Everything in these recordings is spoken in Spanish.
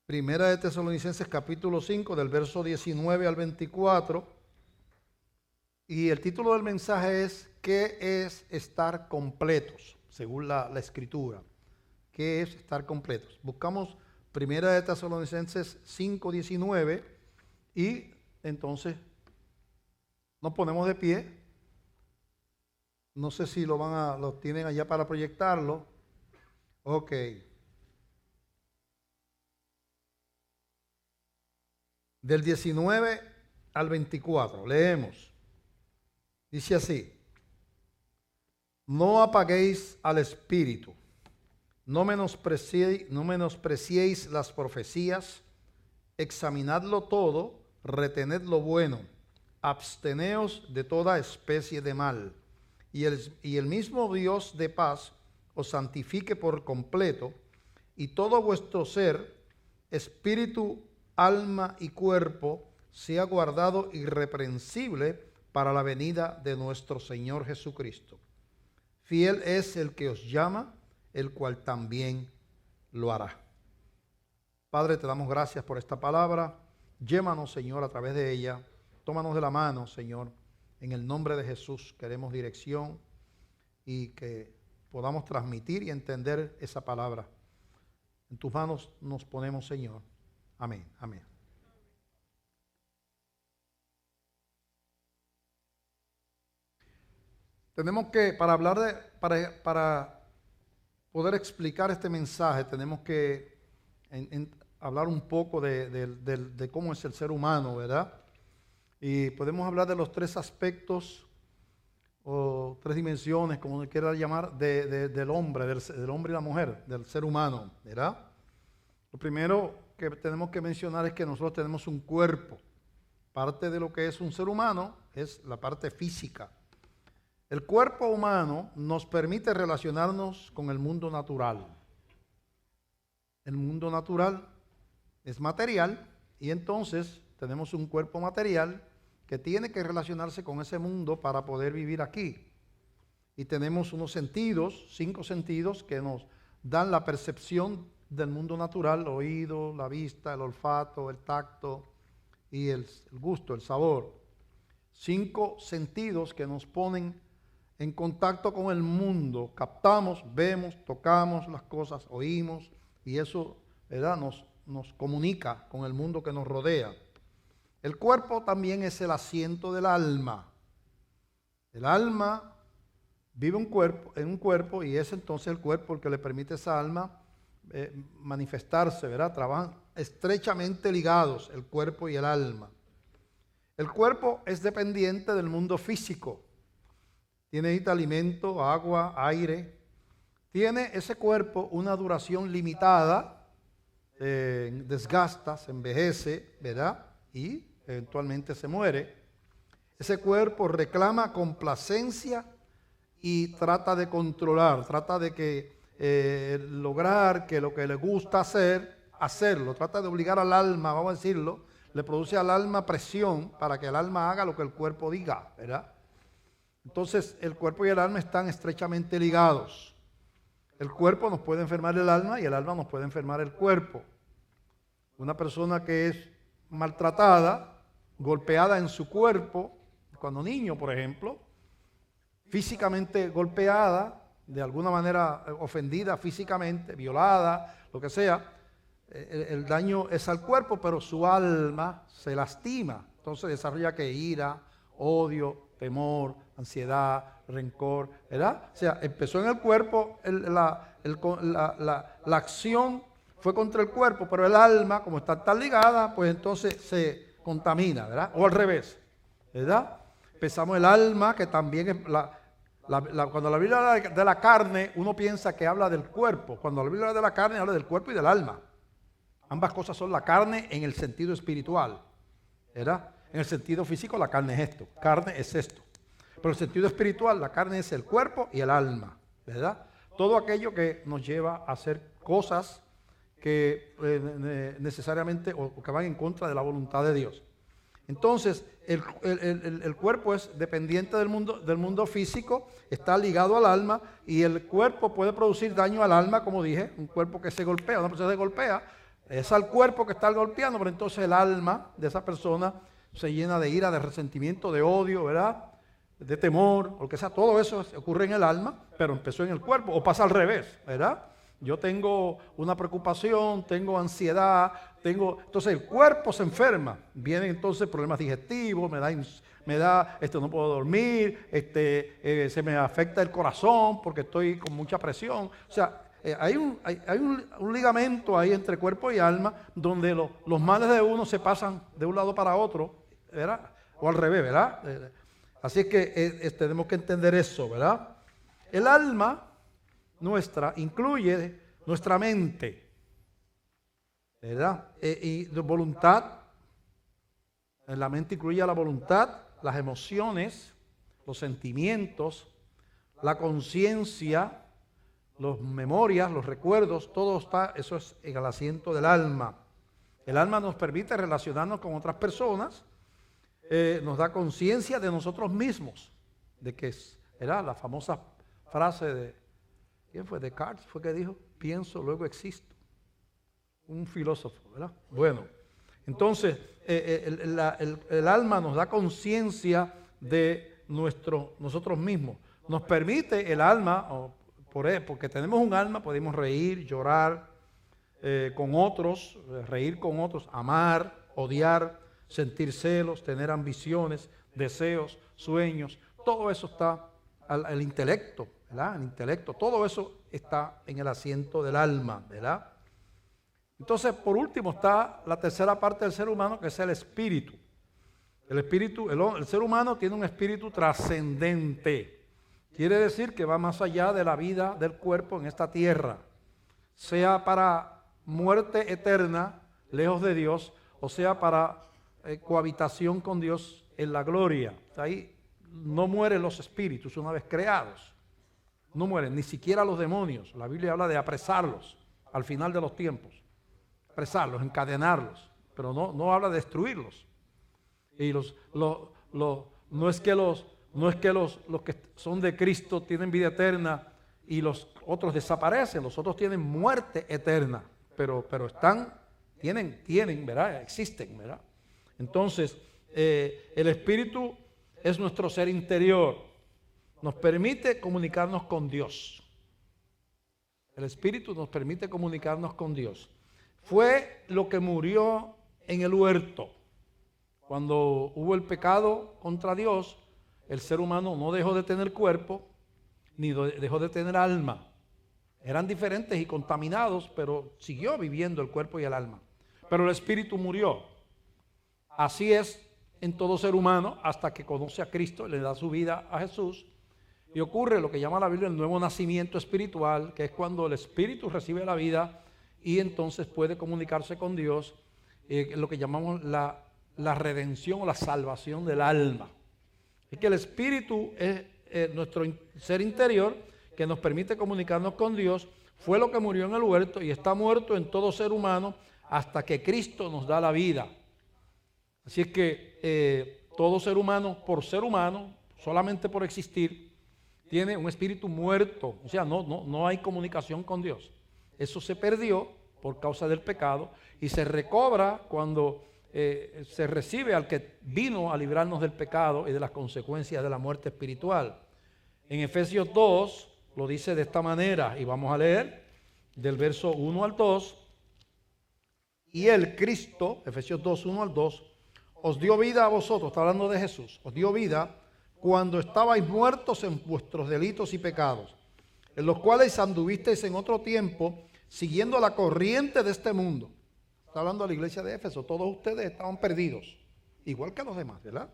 Primera de Tesalonicenses capítulo 5 del verso 19 al 24. Y el título del mensaje es ¿qué es estar completos? Según la escritura. ¿Qué es estar completos? Buscamos Primera de Tesalonicenses 5, 19 y entonces nos ponemos de pie. No sé si lo tienen allá para proyectarlo. Ok. Del 19 al 24, leemos. Dice así: no apaguéis al espíritu, no menospreciéis las profecías, examinadlo todo, retened lo bueno, absteneos de toda especie de mal, y el mismo Dios de paz os santifique por completo, y todo vuestro ser, espíritu, alma y cuerpo, sea guardado irreprensible para la venida de nuestro Señor Jesucristo. Fiel es el que os llama, el cual también lo hará. Padre, te damos gracias por esta palabra. Llévanos, Señor, a través de ella. Tómanos de la mano, Señor. En el nombre de Jesús queremos dirección y que podamos transmitir y entender esa palabra. En tus manos nos ponemos, Señor. Amén, amén. Tenemos que, para poder explicar este mensaje, tenemos que hablar un poco de cómo es el ser humano, ¿verdad? Y podemos hablar de los tres aspectos o tres dimensiones, como se quiera llamar, del hombre, del hombre y la mujer, del ser humano, ¿verdad? Lo primero que tenemos que mencionar es que nosotros tenemos un cuerpo. Parte de lo que es un ser humano es la parte física. El cuerpo humano nos permite relacionarnos con el mundo natural. El mundo natural es material y entonces tenemos un cuerpo material que tiene que relacionarse con ese mundo para poder vivir aquí. Y tenemos unos sentidos, 5 sentidos que nos dan la percepción del mundo natural: el oído, la vista, el olfato, el tacto y el gusto, el sabor. 5 sentidos que nos ponen en contacto con el mundo. Captamos, vemos, tocamos las cosas, oímos, y eso, ¿verdad?, nos comunica con el mundo que nos rodea. El cuerpo también es el asiento del alma. El alma vive en un cuerpo y es entonces el cuerpo el que le permite a esa alma manifestarse, ¿verdad? Trabajan estrechamente ligados el cuerpo y el alma. El cuerpo es dependiente del mundo físico. Necesita alimento, agua, aire. Tiene ese cuerpo una duración limitada, desgasta, se envejece, ¿verdad? Y eventualmente se muere. Ese cuerpo reclama complacencia y trata de controlar, trata de lograr que lo que le gusta hacerlo, trata de obligar al alma, vamos a decirlo, le produce al alma presión para que el alma haga lo que el cuerpo diga, ¿verdad? Entonces el cuerpo y el alma están estrechamente ligados. El cuerpo nos puede enfermar el alma y el alma nos puede enfermar el cuerpo. Una persona que es maltratada, golpeada en su cuerpo, cuando niño, por ejemplo, físicamente golpeada, de alguna manera ofendida físicamente, violada, lo que sea, el daño es al cuerpo, pero su alma se lastima. Entonces desarrolla que ira, odio, temor, ansiedad, rencor, ¿verdad? O sea, empezó en el cuerpo, la acción fue contra el cuerpo, pero el alma, como está tan ligada, pues entonces se contamina, ¿verdad? O al revés, ¿verdad? Empezamos el alma, que también es cuando la Biblia habla de la carne, uno piensa que habla del cuerpo. Cuando la Biblia habla de la carne, habla del cuerpo y del alma. Ambas cosas son la carne en el sentido espiritual, ¿verdad? En el sentido físico, la carne es esto, carne es esto. Pero en el sentido espiritual, la carne es el cuerpo y el alma, ¿verdad? Todo aquello que nos lleva a hacer cosas que necesariamente o que van en contra de la voluntad de Dios. Entonces, el cuerpo es dependiente del mundo físico, está ligado al alma, y el cuerpo puede producir daño al alma, como dije, un cuerpo que se golpea, una persona se golpea, Es al cuerpo que está golpeando, pero entonces el alma de esa persona se llena de ira, de resentimiento, de odio, ¿verdad? De temor, o lo que sea. Todo eso ocurre en el alma, pero empezó en el cuerpo, o pasa al revés, ¿verdad? Yo tengo una preocupación, tengo ansiedad, entonces el cuerpo se enferma. Vienen entonces problemas digestivos, no puedo dormir, se me afecta el corazón porque estoy con mucha presión. O sea, hay un ligamento ahí entre cuerpo y alma donde los males de uno se pasan de un lado para otro, ¿verdad? O al revés, ¿verdad? Así es que tenemos que entender eso, ¿verdad? El alma nuestra incluye nuestra mente, ¿verdad? Y voluntad. En la mente incluye la voluntad, las emociones, los sentimientos, la conciencia, las memorias, los recuerdos, todo está, eso es en el asiento del alma. El alma nos permite relacionarnos con otras personas, nos da conciencia de nosotros mismos, de que era la famosa frase de, ¿quién fue? Descartes fue que dijo, pienso, luego existo. Un filósofo, ¿verdad? Bueno, entonces el alma nos da conciencia de nosotros mismos. Nos permite el alma, porque tenemos un alma, podemos reír, llorar con otros, reír con otros, amar, odiar, sentir celos, tener ambiciones, deseos, sueños. Todo eso está al intelecto, ¿verdad? El intelecto, todo eso está en el asiento del alma, ¿verdad? Entonces, por último, está la tercera parte del ser humano, que es el espíritu. El espíritu, el ser humano tiene un espíritu trascendente. Quiere decir que va más allá de la vida del cuerpo en esta tierra, sea para muerte eterna, lejos de Dios, o sea para cohabitación con Dios en la gloria. Ahí no mueren los espíritus una vez creados. No mueren, ni siquiera los demonios. La Biblia habla de apresarlos al final de los tiempos. Apresarlos, encadenarlos, pero no habla de destruirlos. Y no es que los que son de Cristo tienen vida eterna y los otros desaparecen, los otros tienen muerte eterna, pero tienen, ¿verdad? Existen, ¿verdad? Entonces, el espíritu es nuestro ser interior, nos permite comunicarnos con Dios. El espíritu nos permite comunicarnos con Dios. Fue lo que murió en el huerto. Cuando hubo el pecado contra Dios, el ser humano no dejó de tener cuerpo, ni dejó de tener alma. Eran diferentes y contaminados, pero siguió viviendo el cuerpo y el alma. Pero el espíritu murió. Así es en todo ser humano hasta que conoce a Cristo, le da su vida a Jesús. Y ocurre lo que llama la Biblia el nuevo nacimiento espiritual, que es cuando el espíritu recibe la vida y entonces puede comunicarse con Dios, lo que llamamos la redención o la salvación del alma. Es que el espíritu es nuestro ser interior que nos permite comunicarnos con Dios. Fue lo que murió en el huerto y está muerto en todo ser humano hasta que Cristo nos da la vida. Así es que todo ser humano, solamente por existir, tiene un espíritu muerto. O sea, no hay comunicación con Dios. Eso se perdió por causa del pecado y se recobra cuando se recibe al que vino a librarnos del pecado y de las consecuencias de la muerte espiritual. En Efesios 2 lo dice de esta manera, y vamos a leer del verso 1 al 2. Y el Cristo, Efesios 2, 1 al 2, os dio vida a vosotros, está hablando de Jesús, os dio vida cuando estabais muertos en vuestros delitos y pecados, en los cuales anduvisteis en otro tiempo, siguiendo la corriente de este mundo. Está hablando de la iglesia de Éfeso. Todos ustedes estaban perdidos, igual que los demás, ¿verdad?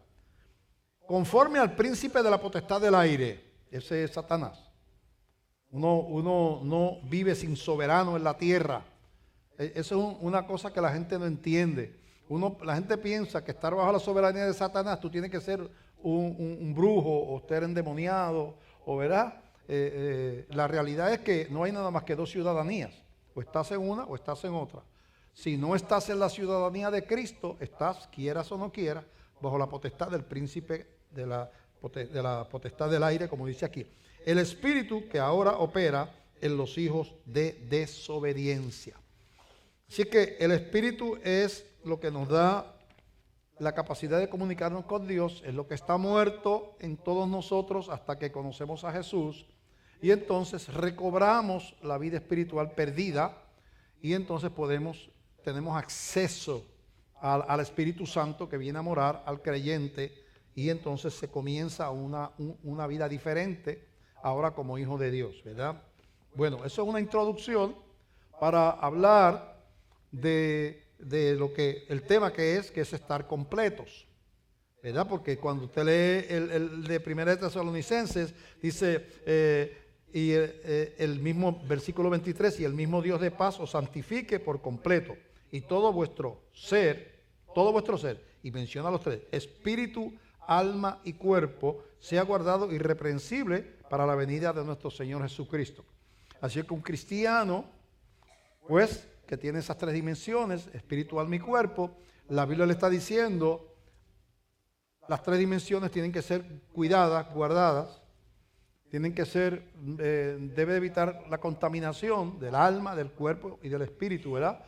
Conforme al príncipe de la potestad del aire, ese es Satanás. Uno no vive sin soberano en la tierra. Eso es una cosa que la gente no entiende. La gente piensa que estar bajo la soberanía de Satanás, tú tienes que ser un brujo o estar endemoniado, o ¿verdad? La realidad es que no hay nada más que dos ciudadanías. O estás en una o estás en otra. Si no estás en la ciudadanía de Cristo, estás, quieras o no quieras, bajo la potestad del príncipe de la potestad del aire, como dice aquí. El espíritu que ahora opera en los hijos de desobediencia. Así que el Espíritu es lo que nos da la capacidad de comunicarnos con Dios, es lo que está muerto en todos nosotros hasta que conocemos a Jesús, y entonces recobramos la vida espiritual perdida, y entonces tenemos acceso al Espíritu Santo que viene a morar al creyente, y entonces se comienza una vida diferente ahora como hijo de Dios, ¿verdad? Bueno, eso es una introducción para hablar de lo que el tema que es estar completos, ¿verdad? Porque cuando usted lee el de Primera de Tesalonicenses, dice, el mismo versículo 23, y el mismo Dios de paz os santifique por completo, y todo vuestro ser, y menciona los tres, espíritu, alma y cuerpo, sea guardado irreprensible para la venida de nuestro Señor Jesucristo. Así que un cristiano, pues, que tiene esas tres dimensiones, espíritu, alma y cuerpo, la Biblia le está diciendo, las tres dimensiones tienen que ser cuidadas, guardadas, tienen que ser, debe evitar la contaminación del alma, del cuerpo y del espíritu, ¿verdad?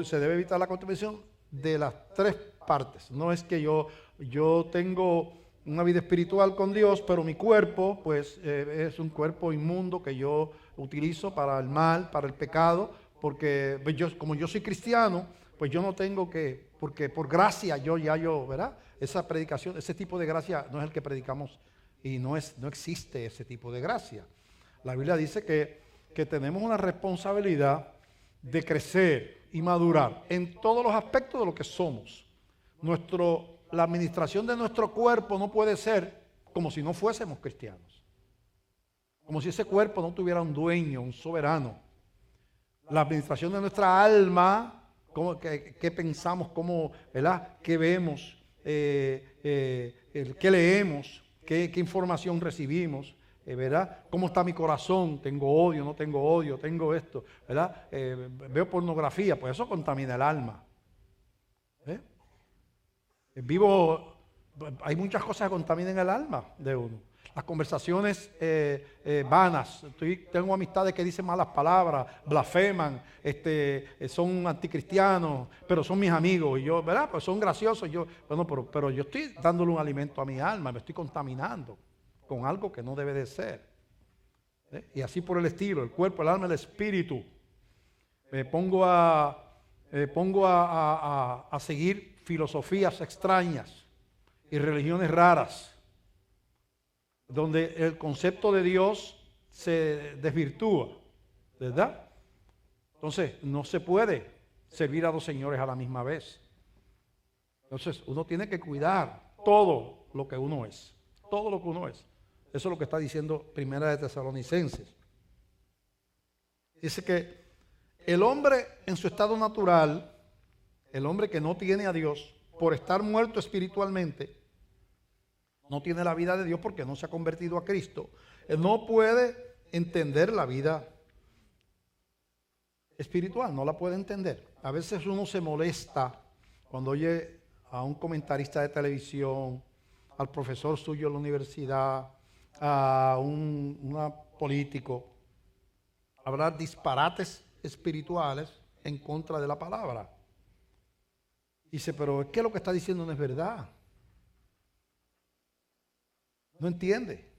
Se debe evitar la contaminación de las tres partes. No es que yo tengo una vida espiritual con Dios, pero mi cuerpo, pues, es un cuerpo inmundo que yo utilizo para el mal, para el pecado, porque como yo soy cristiano, pues yo no tengo que, porque por gracia ¿verdad? Esa predicación, ese tipo de gracia no es el que predicamos, y no existe ese tipo de gracia. La Biblia dice que tenemos una responsabilidad de crecer y madurar en todos los aspectos de lo que somos. La administración de nuestro cuerpo no puede ser como si no fuésemos cristianos, como si ese cuerpo no tuviera un dueño, un soberano. La administración de nuestra alma, qué pensamos, ¿verdad? ¿Qué vemos? ¿Qué leemos? ¿Qué información recibimos? ¿Verdad? ¿Cómo está mi corazón? ¿Tengo odio? ¿No tengo odio? ¿Tengo esto? ¿Verdad? Veo pornografía, pues eso contamina el alma. Hay muchas cosas que contaminan el alma de uno. Las conversaciones vanas. Tengo amistades que dicen malas palabras, blasfeman, son anticristianos, pero son mis amigos. Y yo, ¿verdad? Pues son graciosos. Pero yo estoy dándole un alimento a mi alma, me estoy contaminando con algo que no debe de ser. Y así por el estilo, el cuerpo, el alma, el espíritu. Me pongo a seguir filosofías extrañas y religiones raras, donde el concepto de Dios se desvirtúa, ¿verdad? Entonces, no se puede servir a dos señores a la misma vez. Entonces, uno tiene que cuidar todo lo que uno es, todo lo que uno es. Eso es lo que está diciendo Primera de Tesalonicenses. Dice que el hombre en su estado natural, el hombre que no tiene a Dios, por estar muerto espiritualmente, no tiene la vida de Dios porque no se ha convertido a Cristo. Él no puede entender la vida espiritual, no la puede entender. A veces uno se molesta cuando oye a un comentarista de televisión, al profesor suyo en la universidad, a un político, hablar disparates espirituales en contra de la palabra. Dice, pero es que lo que está diciendo no es verdad. No entiende.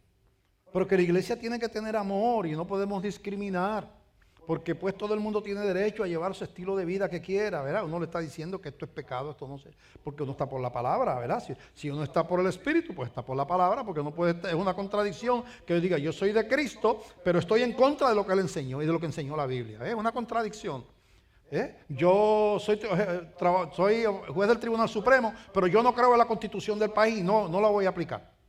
Pero que la iglesia tiene que tener amor y no podemos discriminar. Porque pues todo el mundo tiene derecho a llevar su estilo de vida que quiera, ¿verdad? Uno le está diciendo que esto es pecado, esto no sé. Porque uno está por la palabra, ¿verdad? Si uno está por el Espíritu, pues está por la palabra. Porque no puede, es una contradicción que yo diga, yo soy de Cristo, pero estoy en contra de lo que Él enseñó y de lo que enseñó la Biblia. Es una contradicción. Yo soy juez del Tribunal Supremo, pero yo no creo en la Constitución del país y no la voy a aplicar.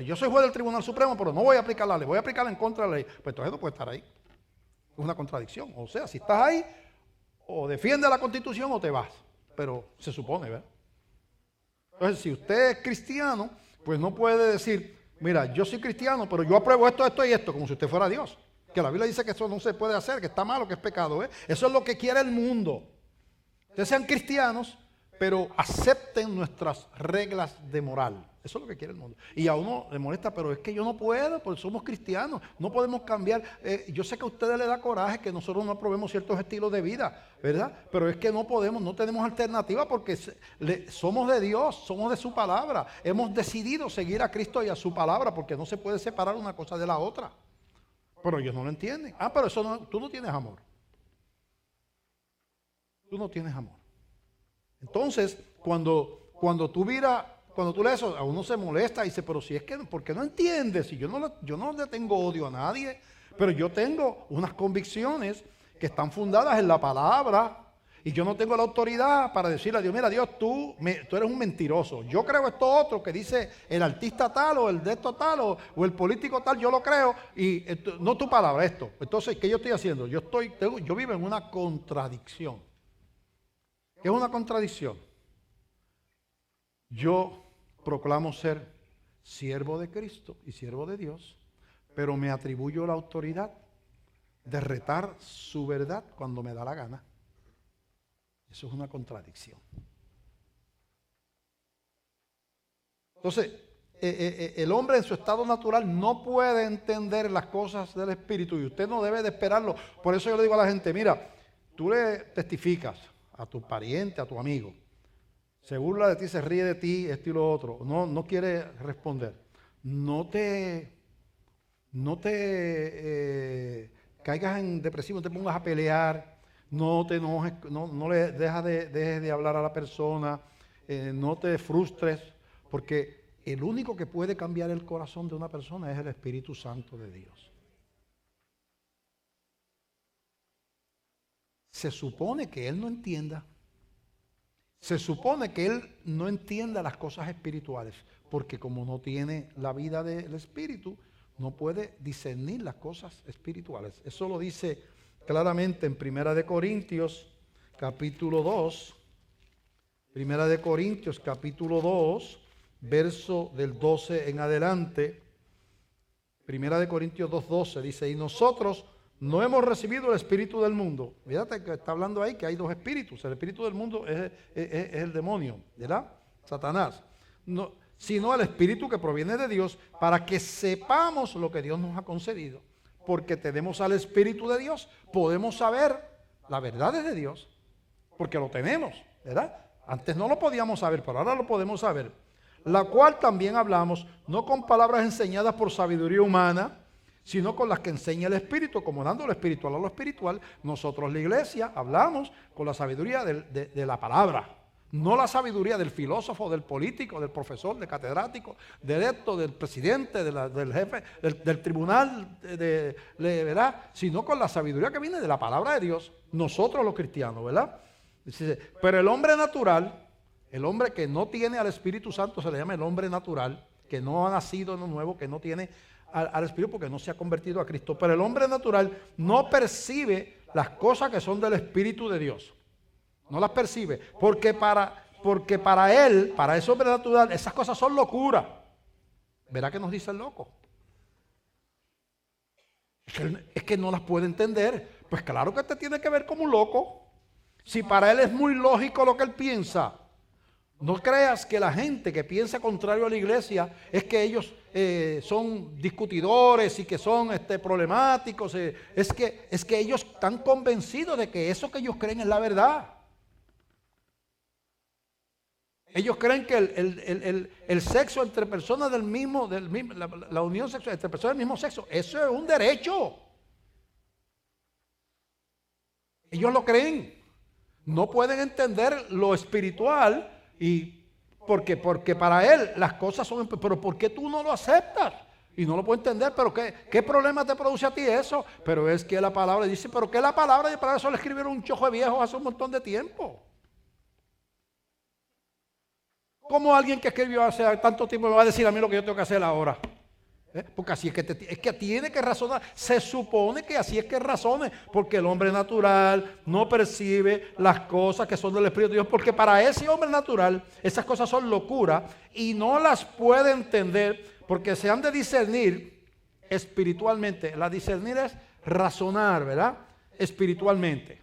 Yo soy juez del Tribunal Supremo, pero no voy a aplicar la ley, voy a aplicarla en contra de la ley. Pues entonces no puede estar ahí. Es una contradicción. O sea, si estás ahí, o defiendes la Constitución o te vas. Pero se supone, ¿verdad? Entonces, si usted es cristiano, pues no puede decir, mira, yo soy cristiano, pero yo apruebo esto, esto y esto, como si usted fuera Dios. Que la Biblia dice que eso no se puede hacer, que está malo, que es pecado. Eso es lo que quiere el mundo. Ustedes sean cristianos, pero acepten nuestras reglas de moral. Eso es lo que quiere el mundo. Y a uno le molesta, pero es que yo no puedo, porque somos cristianos, no podemos cambiar. Yo sé que a ustedes les da coraje que nosotros no aprobemos ciertos estilos de vida, ¿verdad? Pero es que no podemos, no tenemos alternativa porque somos de Dios, somos de su palabra. Hemos decidido seguir a Cristo y a su palabra porque no se puede separar una cosa de la otra. Pero ellos no lo entienden. Pero eso no, tú no tienes amor. Tú no tienes amor. Entonces, cuando tú lees eso, a uno se molesta y dice, pero si es que, ¿por qué no entiendes? Si yo no le tengo odio a nadie, pero yo tengo unas convicciones que están fundadas en la palabra y yo no tengo la autoridad para decirle a Dios, mira Dios, tú eres un mentiroso. Yo creo esto otro que dice el artista tal o el de esto tal o el político tal, yo lo creo y no tu palabra, esto. Entonces, ¿qué yo estoy haciendo? Yo vivo en una contradicción. ¿Qué es una contradicción? Yo proclamo ser siervo de Cristo y siervo de Dios, pero me atribuyo la autoridad de retar su verdad cuando me da la gana. Eso es una contradicción. Entonces, el hombre en su estado natural no puede entender las cosas del Espíritu y usted no debe de esperarlo. Por eso yo le digo a la gente, mira, tú le testificas a tu pariente, a tu amigo, se burla de ti, se ríe de ti, esto y lo otro, no quiere responder. No te caigas en depresivo, no te pongas a pelear, no te enojes, no le dejes de hablar a la persona, no te frustres, porque el único que puede cambiar el corazón de una persona es el Espíritu Santo de Dios. Se supone que él no entienda. Se supone que él no entienda las cosas espirituales, porque como no tiene la vida del Espíritu, no puede discernir las cosas espirituales. Eso lo dice claramente en Primera de Corintios, capítulo 2. Primera de Corintios, capítulo 2, verso del 12 en adelante. Primera de Corintios 2:12 dice, y nosotros no hemos recibido el espíritu del mundo. Fíjate que está hablando ahí que hay dos espíritus. El espíritu del mundo es el demonio, ¿verdad? Satanás. No, sino el espíritu que proviene de Dios para que sepamos lo que Dios nos ha concedido. Porque tenemos al Espíritu de Dios, podemos saber la verdad de Dios. Porque lo tenemos, ¿verdad? Antes no lo podíamos saber, pero ahora lo podemos saber. La cual también hablamos, no con palabras enseñadas por sabiduría humana, sino con las que enseña el Espíritu, como dando lo espiritual a lo espiritual. Nosotros, la iglesia, hablamos con la sabiduría de la palabra, no la sabiduría del filósofo, del político, del profesor, del catedrático, del presidente, del jefe, del tribunal, ¿verdad? Sino con la sabiduría que viene de la palabra de Dios, nosotros los cristianos, ¿verdad? Dice, pero el hombre natural, el hombre que no tiene al Espíritu Santo, se le llama el hombre natural, que no ha nacido en lo nuevo, que no tiene al Espíritu porque no se ha convertido a Cristo. Pero el hombre natural no percibe las cosas que son del Espíritu de Dios. No las percibe. Porque para él, para ese hombre natural, esas cosas son locura. ¿Verá que nos dice el loco? Es que no las puede entender. Pues claro que te tiene que ver como un loco. Si para él es muy lógico lo que él piensa. No creas que la gente que piensa contrario a la iglesia es que ellos son discutidores y que son problemáticos. Es que ellos están convencidos de que eso que ellos creen es la verdad. Ellos creen que el sexo entre personas la unión sexual entre personas del mismo sexo, eso es un derecho. Ellos lo creen. No pueden entender lo espiritual. Y porque para él las cosas son, pero ¿por qué tú no lo aceptas? Y no lo puedo entender, pero ¿qué problema te produce a ti eso? Pero es que la palabra dice, pero ¿qué es la palabra? Y para eso le escribieron un chojo de viejos hace un montón de tiempo. ¿Cómo alguien que escribió hace tanto tiempo me va a decir a mí lo que yo tengo que hacer ahora? Porque así es que tiene que razonar. Se supone que así es que razone, porque el hombre natural no percibe las cosas que son del Espíritu de Dios, porque para ese hombre natural esas cosas son locura y no las puede entender porque se han de discernir espiritualmente. La discernir es razonar, ¿verdad? Espiritualmente.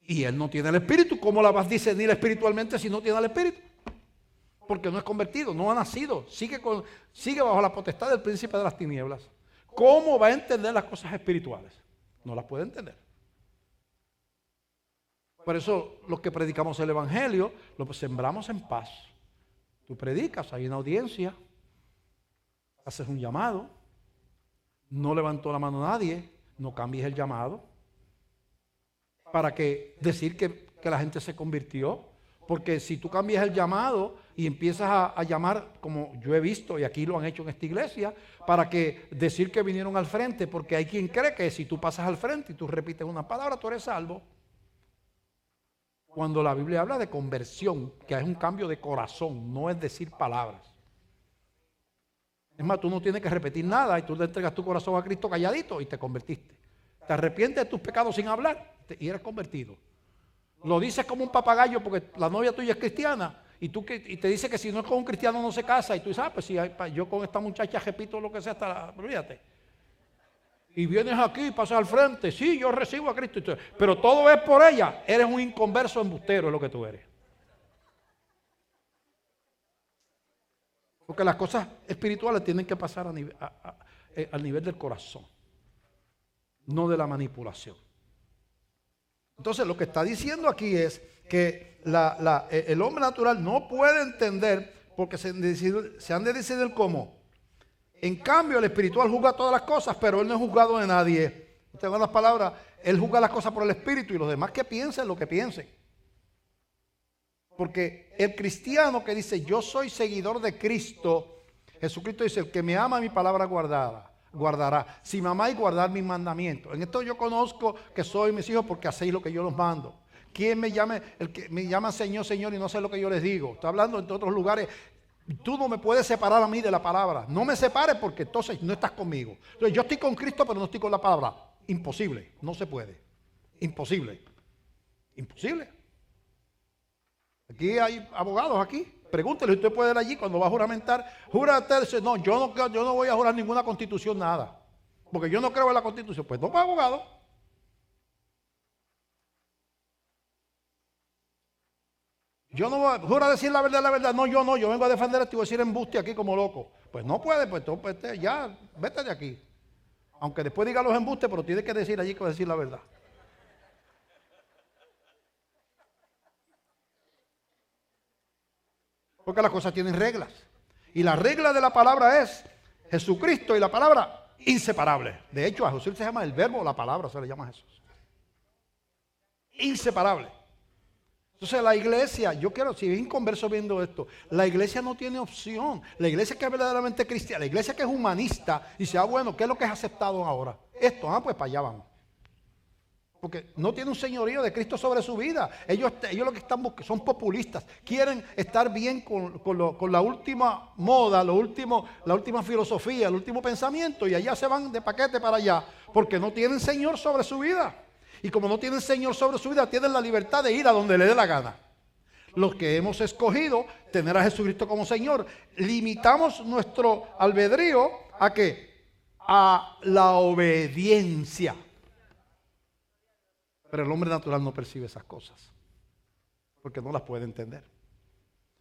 Y él no tiene el Espíritu. ¿Cómo la vas a discernir espiritualmente si no tiene el Espíritu? Porque no es convertido, no ha nacido. Sigue bajo la potestad del príncipe de las tinieblas. ¿Cómo va a entender las cosas espirituales? No las puede entender. Por eso los que predicamos el Evangelio, lo sembramos en paz. Tú predicas, hay una audiencia, haces un llamado, no levantó la mano nadie, no cambies el llamado para que decir que la gente se convirtió. Porque si tú cambias el llamado y empiezas a llamar, como yo he visto, y aquí lo han hecho en esta iglesia, para que decir que vinieron al frente, porque hay quien cree que si tú pasas al frente y tú repites una palabra, tú eres salvo. Cuando la Biblia habla de conversión, que es un cambio de corazón, no es decir palabras. Es más, tú no tienes que repetir nada y tú le entregas tu corazón a Cristo calladito y te convertiste. Te arrepientes de tus pecados sin hablar y eres convertido. Lo dices como un papagayo porque la novia tuya es cristiana y te dice que si no es con un cristiano no se casa y tú dices, pues si yo con esta muchacha repito lo que sea, olvídate. Y vienes aquí y pasas al frente, sí, yo recibo a Cristo, pero todo es por ella. Eres un inconverso embustero, es lo que tú eres. Porque las cosas espirituales tienen que pasar al nivel del corazón, no de la manipulación. Entonces lo que está diciendo aquí es que el hombre natural no puede entender porque se han de decidir cómo. En cambio el espiritual juzga todas las cosas, pero él no es juzgado de nadie. En otras palabras, él juzga las cosas por el espíritu y los demás que piensen lo que piensen. Porque el cristiano que dice yo soy seguidor de Cristo, Jesucristo dice el que me ama mi palabra guardará. Si me amáis, guardar mis mandamientos. En esto yo conozco que soy mis hijos porque hacéis lo que yo los mando. ¿Quién me llame? El que me llama Señor, Señor y no sé lo que yo les digo. Estoy hablando en otros lugares. Tú no me puedes separar a mí de la palabra. No me separes porque entonces no estás conmigo. Entonces yo estoy con Cristo pero no estoy con la palabra. Imposible. No se puede. Imposible. Imposible. Aquí hay abogados aquí. Pregúntele, usted puede ir allí cuando va a juramentar. Jura usted, dice, no, yo no voy a jurar ninguna constitución, nada. Porque yo no creo en la constitución. Pues no para abogado. Yo no voy a jurar decir la verdad, la verdad. No, yo vengo a defender esto y voy a decir embuste aquí como loco. Pues no puede, pues ya, vete de aquí. Aunque después diga los embustes, pero tiene que decir allí que va a decir la verdad. Porque las cosas tienen reglas. Y la regla de la palabra es Jesucristo y la palabra inseparable. De hecho, a Jesús se llama el verbo, la palabra se le llama a Jesús. Inseparable. Entonces la iglesia, yo quiero, si es inconverso viendo esto, la iglesia no tiene opción. La iglesia que es verdaderamente cristiana, la iglesia que es humanista, dice, bueno, ¿qué es lo que es aceptado ahora? Esto, pues para allá vamos. Porque no tiene un señorío de Cristo sobre su vida. Ellos lo que están buscando son populistas. Quieren estar bien con la última moda, la última filosofía, el último pensamiento. Y allá se van de paquete para allá. Porque no tienen Señor sobre su vida. Y como no tienen Señor sobre su vida, tienen la libertad de ir a donde le dé la gana. Los que hemos escogido tener a Jesucristo como Señor, limitamos nuestro albedrío ¿a qué? A la obediencia. Pero el hombre natural no percibe esas cosas, porque no las puede entender.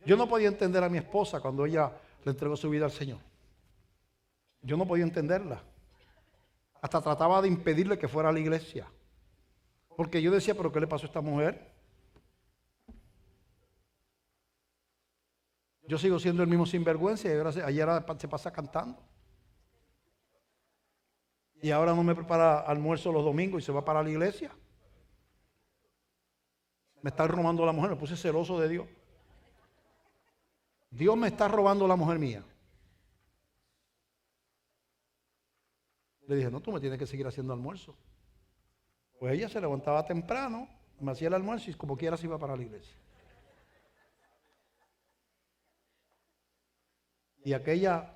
Yo no podía entender a mi esposa cuando ella le entregó su vida al Señor. Yo no podía entenderla. Hasta trataba de impedirle que fuera a la iglesia. Porque yo decía, ¿pero qué le pasó a esta mujer? Yo sigo siendo el mismo sinvergüenza y ayer se pasa cantando. Y ahora no me prepara almuerzo los domingos y se va para la iglesia. Me está robando la mujer, me puse celoso de Dios. Dios me está robando la mujer mía. Le dije, no, tú me tienes que seguir haciendo almuerzo. Pues ella se levantaba temprano, me hacía el almuerzo y como quiera se iba para la iglesia. Y aquella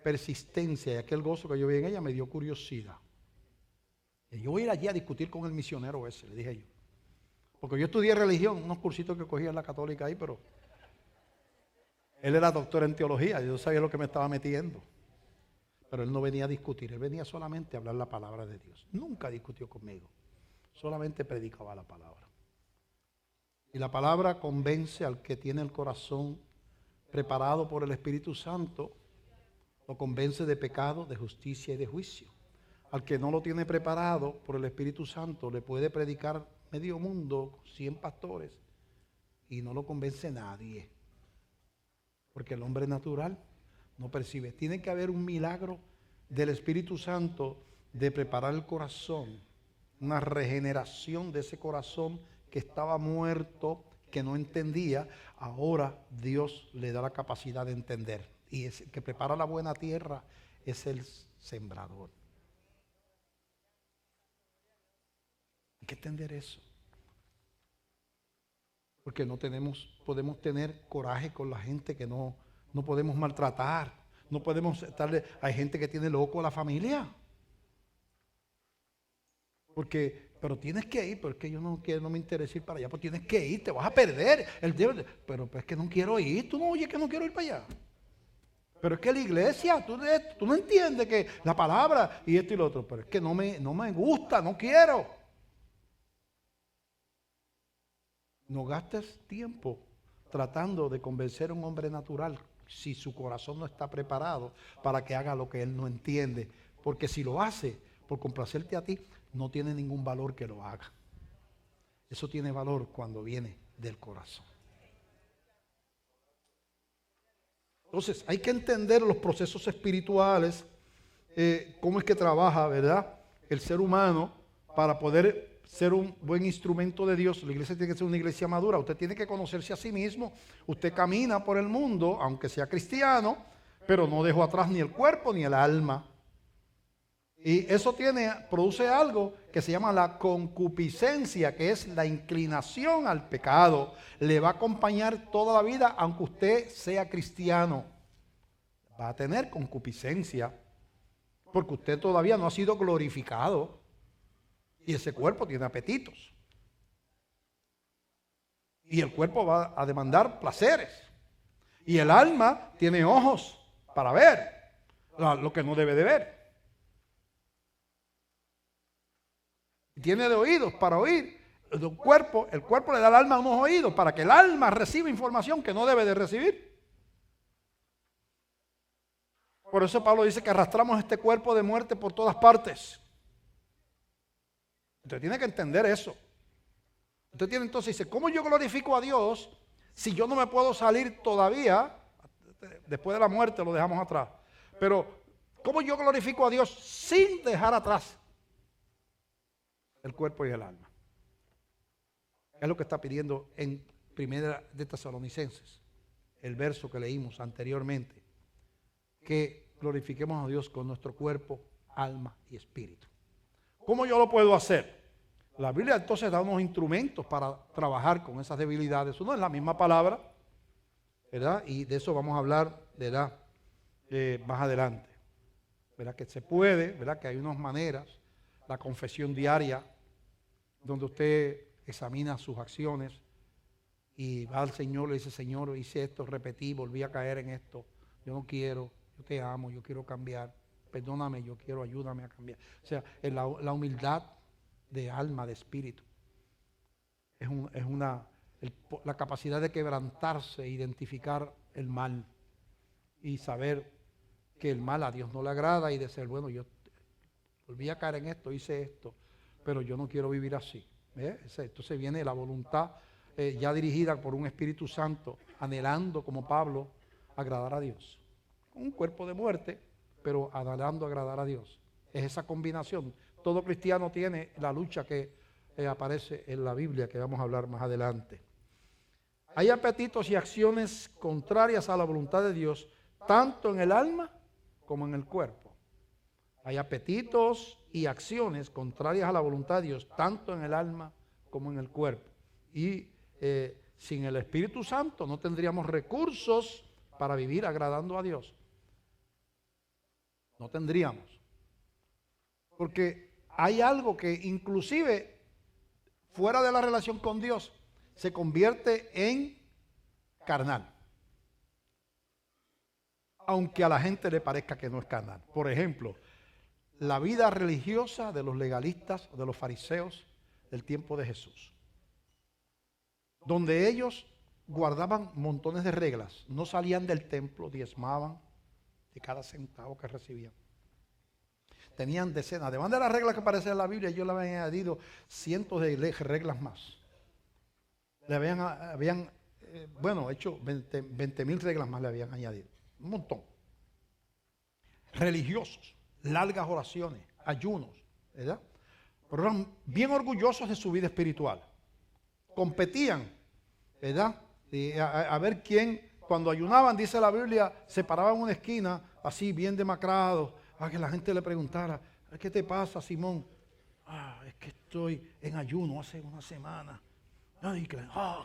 persistencia y aquel gozo que yo vi en ella me dio curiosidad. Y yo voy a ir allí a discutir con el misionero ese, le dije yo. Porque yo estudié religión, unos cursitos que cogía en la católica ahí, pero él era doctor en teología, yo sabía lo que me estaba metiendo. Pero él no venía a discutir, él venía solamente a hablar la palabra de Dios. Nunca discutió conmigo, solamente predicaba la palabra. Y la palabra convence al que tiene el corazón preparado por el Espíritu Santo, lo convence de pecado, de justicia y de juicio. Al que no lo tiene preparado por el Espíritu Santo, le puede predicar medio mundo, 100 pastores, y no lo convence nadie. Porque el hombre natural no percibe. Tiene que haber un milagro del Espíritu Santo de preparar el corazón, una regeneración de ese corazón que estaba muerto, que no entendía. Ahora Dios le da la capacidad de entender. Y el que prepara la buena tierra es el sembrador. Hay que entender eso. Porque no podemos tener coraje con la gente que no podemos maltratar. No podemos estarle. Hay gente que tiene loco a la familia. Pero tienes que ir, pero es que yo no quiero, no me interesa ir para allá, pues tienes que ir, te vas a perder. Pero es que no quiero ir, tú no oyes que no quiero ir para allá. Pero es que la iglesia, tú no entiendes que la palabra y esto y lo otro, pero es que no me gusta, no quiero. No gastes tiempo tratando de convencer a un hombre natural si su corazón no está preparado para que haga lo que él no entiende. Porque si lo hace por complacerte a ti, no tiene ningún valor que lo haga. Eso tiene valor cuando viene del corazón. Entonces, hay que entender los procesos espirituales, cómo es que trabaja, ¿verdad?, el ser humano para poder ser un buen instrumento de Dios. La iglesia tiene que ser una iglesia madura. Usted tiene que conocerse a sí mismo. Usted camina por el mundo, aunque sea cristiano, pero no dejó atrás ni el cuerpo ni el alma. Y eso produce algo que se llama la concupiscencia, que es la inclinación al pecado. Le va a acompañar toda la vida, aunque usted sea cristiano. Va a tener concupiscencia, porque usted todavía no ha sido glorificado. Y ese cuerpo tiene apetitos. Y el cuerpo va a demandar placeres. Y el alma tiene ojos para ver lo que no debe de ver. Tiene de oídos para oír. El cuerpo le da al alma unos oídos para que el alma reciba información que no debe de recibir. Por eso Pablo dice que arrastramos este cuerpo de muerte por todas partes. Usted tiene que entender eso. Usted tiene entonces, dice, ¿cómo yo glorifico a Dios si yo no me puedo salir todavía? Después de la muerte lo dejamos atrás. Pero, ¿cómo yo glorifico a Dios sin dejar atrás el cuerpo y el alma? Es lo que está pidiendo en Primera de Tesalonicenses, el verso que leímos anteriormente, que glorifiquemos a Dios con nuestro cuerpo, alma y espíritu. ¿Cómo yo lo puedo hacer? La Biblia entonces da unos instrumentos para trabajar con esas debilidades. Uno es la misma palabra, ¿verdad? Y de eso vamos a hablar, ¿verdad?, más adelante. ¿Verdad? Que se puede, ¿verdad? Que hay unas maneras. La confesión diaria, donde usted examina sus acciones y va al Señor, le dice, Señor, hice esto, repetí, volví a caer en esto. Yo no quiero, yo te amo, yo quiero cambiar. Perdóname, yo quiero, ayúdame a cambiar. O sea, la humildad de alma, de espíritu. Es la capacidad de quebrantarse, identificar el mal y saber que el mal a Dios no le agrada y de ser, bueno, yo volví a caer en esto, hice esto, pero yo no quiero vivir así. Entonces viene la voluntad ya dirigida por un Espíritu Santo, anhelando como Pablo agradar a Dios. Un cuerpo de muerte, pero anhelando agradar a Dios. Es esa combinación. Todo cristiano tiene la lucha que aparece en la Biblia, que vamos a hablar más adelante. Hay apetitos y acciones contrarias a la voluntad de Dios, tanto en el alma como en el cuerpo. Hay apetitos y acciones contrarias a la voluntad de Dios, tanto en el alma como en el cuerpo. Y sin el Espíritu Santo no tendríamos recursos para vivir agradando a Dios. No tendríamos. Porque hay algo que inclusive fuera de la relación con Dios se convierte en carnal. Aunque a la gente le parezca que no es carnal. Por ejemplo, la vida religiosa de los legalistas, de los fariseos del tiempo de Jesús. donde ellos guardaban montones de reglas. No salían del templo, diezmaban de cada centavo que recibían. Tenían decenas, además de las reglas que aparecen en la Biblia, ellos le habían añadido cientos de reglas más. Le habían hecho 20,000 reglas más le habían añadido. Un montón. Religiosos, largas oraciones, ayunos, ¿verdad? Pero eran bien orgullosos de su vida espiritual. Competían, ¿verdad? A ver quién, cuando ayunaban, dice la Biblia, se paraban en una esquina, así bien demacrados, a que la gente le preguntara, ¿qué te pasa, Simón? Es que estoy en ayuno hace una semana. Ay,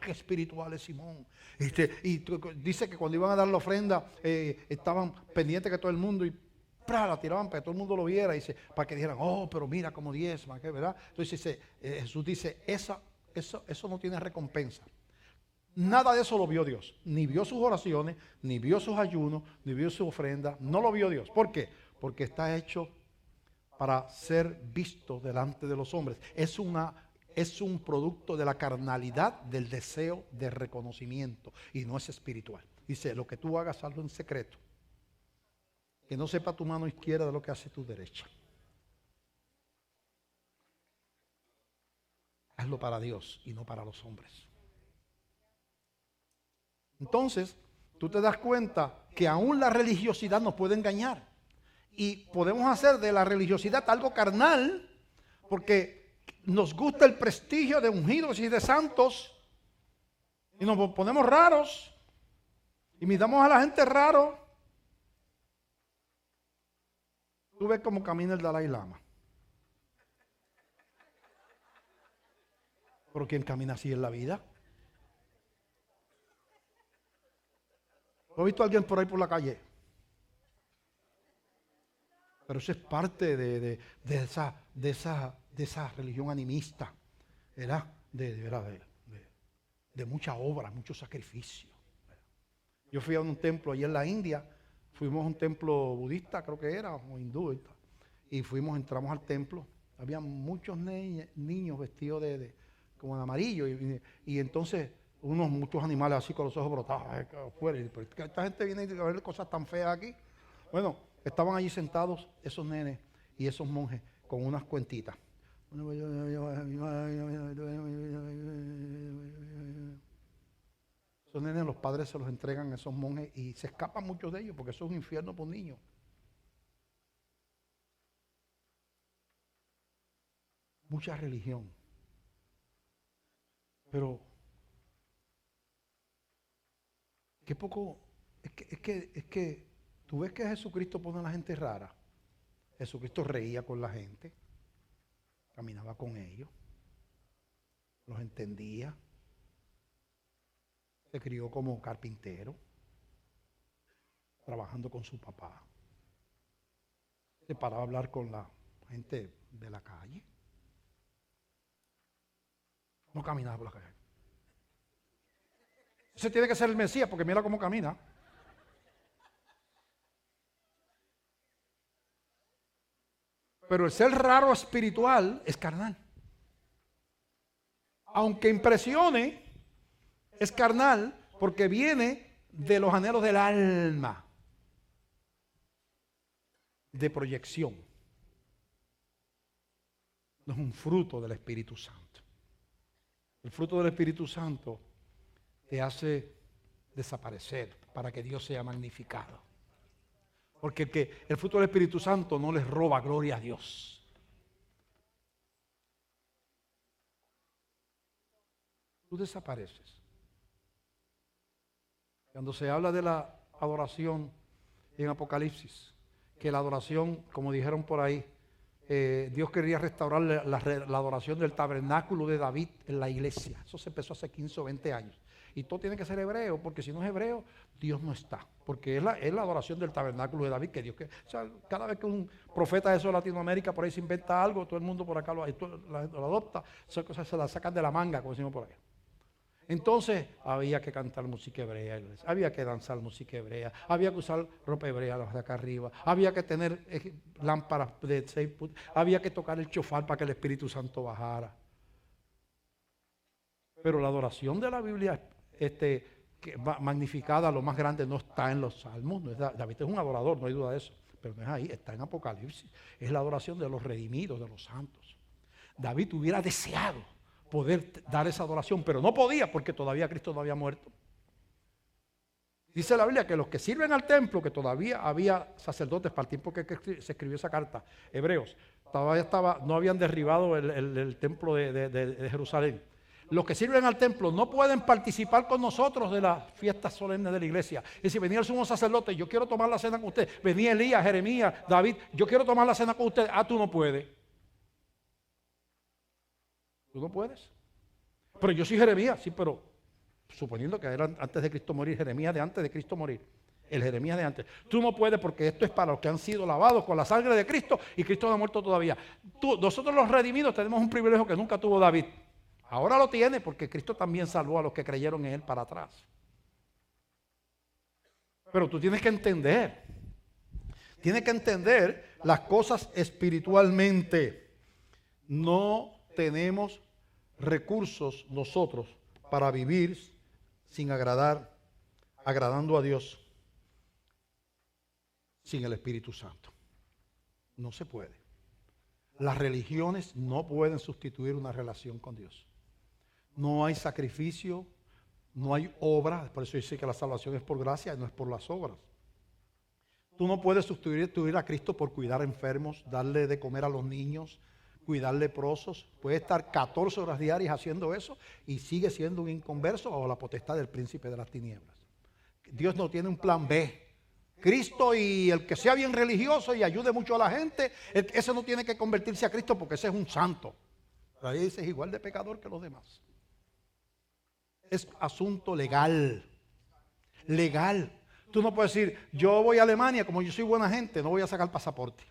qué espiritual es Simón. Y dice que cuando iban a dar la ofrenda, estaban pendientes que todo el mundo, y la tiraban para que todo el mundo lo viera, y para que dijeran, pero mira cómo diezma, ¿verdad? Entonces Jesús dice, eso no tiene recompensa. Nada de eso lo vio Dios. Ni vio sus oraciones, ni vio sus ayunos, ni vio su ofrenda. No lo vio Dios. ¿Por qué? Porque está hecho para ser visto delante de los hombres. Es un producto de la carnalidad, del deseo de reconocimiento, y no es espiritual. Dice, lo que tú hagas, hazlo en secreto. Que no sepa tu mano izquierda de lo que hace tu derecha. Hazlo para Dios y no para los hombres. Entonces, tú te das cuenta que aún la religiosidad nos puede engañar. Y podemos hacer de la religiosidad algo carnal, porque nos gusta el prestigio de ungidos y de santos, y nos ponemos raros, y miramos a la gente raro. Tú ves cómo camina el Dalai Lama. ¿Pero quién camina así en la vida? ¿Lo has visto a alguien por ahí por la calle? Pero eso es parte de esa religión animista, ¿verdad? De mucha obra, mucho sacrificio. Yo fui a un templo allí en la India, fuimos a un templo budista, creo que era, o hindú, y entramos al templo. Había muchos niños vestidos como de amarillo, y entonces muchos animales así con los ojos brotados afuera. Esta gente viene a ver cosas tan feas aquí. Bueno, estaban allí sentados esos nenes y esos monjes con unas cuentitas. Esos nenes, los padres se los entregan a esos monjes y se escapan muchos de ellos porque eso es un infierno por niños. Mucha religión. Pero qué poco, es que tú ves que Jesucristo pone a la gente rara. Jesucristo reía con la gente, caminaba con ellos, los entendía, se crió como carpintero, trabajando con su papá, se paraba a hablar con la gente de la calle, no caminaba por la calle. Ese tiene que ser el Mesías porque mira cómo camina. Pero el ser raro espiritual es carnal. Aunque impresione, es carnal porque viene de los anhelos del alma, de proyección. No es un fruto del Espíritu Santo. El fruto del Espíritu Santo te hace desaparecer para que Dios sea magnificado. Porque el fruto del Espíritu Santo no les roba gloria a Dios. Tú desapareces. Cuando se habla de la adoración en Apocalipsis, que la adoración, como dijeron por ahí, Dios quería restaurar la adoración del tabernáculo de David en la iglesia. Eso se empezó hace 15 o 20 años. Y todo tiene que ser hebreo, porque si no es hebreo, Dios no está. Porque es la adoración del tabernáculo de David, o sea, cada vez que un profeta de eso de Latinoamérica por ahí se inventa algo, todo el mundo por acá lo adopta, esas cosas se las sacan de la manga, como decimos por ahí. Entonces había que cantar música hebrea, había que danzar música hebrea, había que usar ropa hebrea de acá arriba, había que tener lámparas de 6 puntos, había que tocar el chofar para que el Espíritu Santo bajara. Pero la adoración de la Biblia, magnificada, lo más grande, no está en los salmos. No es, David es un adorador, no hay duda de eso. Pero no es ahí, está en Apocalipsis. Es la adoración de los redimidos, de los santos. David hubiera deseado poder dar esa adoración, pero no podía porque todavía Cristo no había muerto. Dice la Biblia que los que sirven al templo, que todavía había sacerdotes para el tiempo que se escribió esa carta, Hebreos, todavía no habían derribado el templo de Jerusalén. Los que sirven al templo no pueden participar con nosotros de las fiestas solemnes de la iglesia. Y si venía el sumo sacerdote, yo quiero tomar la cena con usted. Venía Elías, Jeremías, David, yo quiero tomar la cena con usted. Ah, tú no puedes. Tú no puedes. Pero yo soy Jeremías, sí, pero suponiendo que eran antes de Cristo morir, Jeremías de antes de Cristo morir, el Jeremías de antes. Tú no puedes porque esto es para los que han sido lavados con la sangre de Cristo y Cristo no ha muerto todavía. Nosotros los redimidos tenemos un privilegio que nunca tuvo David. Ahora lo tiene porque Cristo también salvó a los que creyeron en Él para atrás. Pero tú tienes que entender las cosas espiritualmente. No tenemos recursos nosotros para vivir sin agradando a Dios sin el Espíritu Santo. No se puede. Las religiones no pueden sustituir una relación con Dios. No hay sacrificio, no hay obra. Por eso dice que la salvación es por gracia y no es por las obras. Tú no puedes sustituir a Cristo por cuidar enfermos, darle de comer a los niños, cuidar leprosos. Puede estar 14 horas diarias haciendo eso y sigue siendo un inconverso bajo la potestad del príncipe de las tinieblas. Dios no tiene un plan B. Cristo, y el que sea bien religioso y ayude mucho a la gente, ese no tiene que convertirse a Cristo porque ese es un santo. Ahí dice, es igual de pecador que los demás. Es asunto legal. Legal. Tú no puedes decir, yo voy a Alemania, como yo soy buena gente, no voy a sacar pasaporte.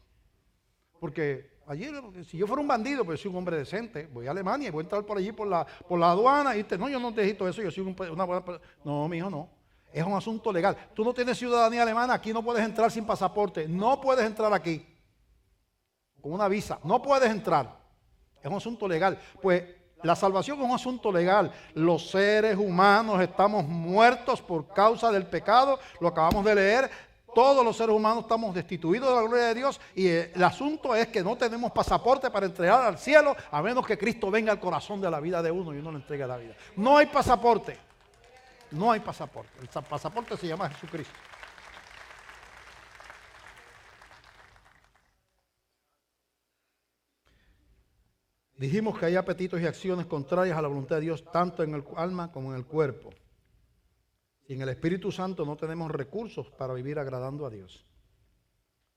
Porque allí, si yo fuera un bandido, pues soy un hombre decente, voy a Alemania y voy a entrar por allí por la aduana y no, yo no necesito eso, yo soy una buena persona. No, mi hijo, no. Es un asunto legal. Tú no tienes ciudadanía alemana, aquí no puedes entrar sin pasaporte. No puedes entrar aquí con una visa. No puedes entrar. Es un asunto legal. Pues la salvación es un asunto legal. Los seres humanos estamos muertos por causa del pecado. Lo acabamos de leer. Todos los seres humanos estamos destituidos de la gloria de Dios. Y el asunto es que no tenemos pasaporte para entregar al cielo, a menos que Cristo venga al corazón de la vida de uno y uno le entregue la vida. No hay pasaporte. No hay pasaporte. El pasaporte se llama Jesucristo. Dijimos que hay apetitos y acciones contrarias a la voluntad de Dios, tanto en el alma como en el cuerpo. Sin el Espíritu Santo no tenemos recursos para vivir agradando a Dios.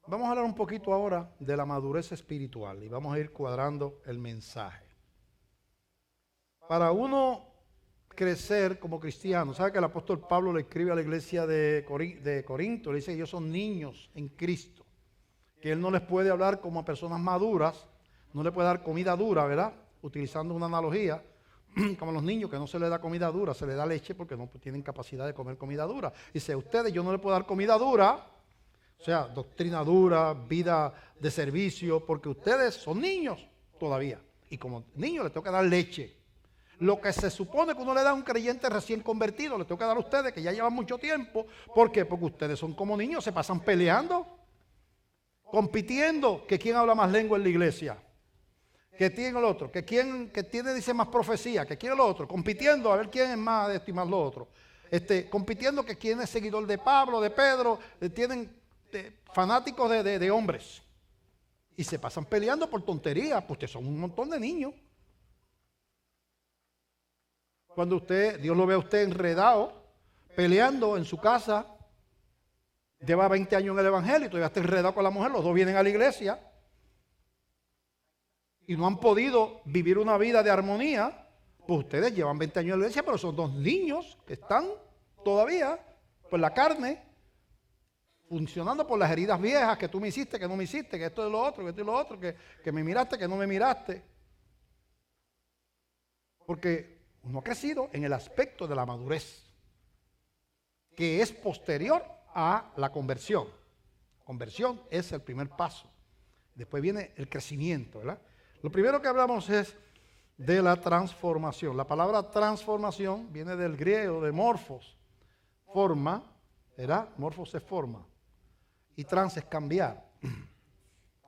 Vamos a hablar un poquito ahora de la madurez espiritual y vamos a ir cuadrando el mensaje. Para uno crecer como cristiano, ¿sabe que el apóstol Pablo le escribe a la iglesia de Corinto? Le dice que ellos son niños en Cristo, que él no les puede hablar como a personas maduras, no le puede dar comida dura, ¿verdad? Utilizando una analogía, como a los niños que no se les da comida dura, se les da leche porque no tienen capacidad de comer comida dura. Dice, a ustedes yo no les puedo dar comida dura, o sea, doctrina dura, vida de servicio, porque ustedes son niños todavía. Y como niños les tengo que dar leche. Lo que se supone que uno le da a un creyente recién convertido, le tengo que dar a ustedes que ya llevan mucho tiempo. ¿Por qué? Porque ustedes son como niños, se pasan peleando, compitiendo, que quién habla más lengua en la iglesia, que tiene el otro, que tiene dice más profecía, que quién el otro, compitiendo a ver quién es más de esto y más lo otro. Compitiendo que quién es seguidor de Pablo, de Pedro, tienen fanáticos de hombres. Y se pasan peleando por tonterías, pues ustedes son un montón de niños. Cuando Dios lo ve a usted enredado, peleando en su casa, lleva 20 años en el evangelio y todavía está enredado con la mujer, los dos vienen a la iglesia y no han podido vivir una vida de armonía, pues ustedes llevan 20 años en la iglesia, pero son dos niños que están todavía por la carne, funcionando por las heridas viejas, que tú me hiciste, que no me hiciste, que esto es lo otro, que esto es lo otro, que me miraste, que no me miraste. Porque uno ha crecido en el aspecto de la madurez, que es posterior a la conversión. Conversión es el primer paso. Después viene el crecimiento, ¿verdad? Lo primero que hablamos es de la transformación. La palabra transformación viene del griego de morfos, forma, ¿verdad? Morfos es forma. Y trans es cambiar,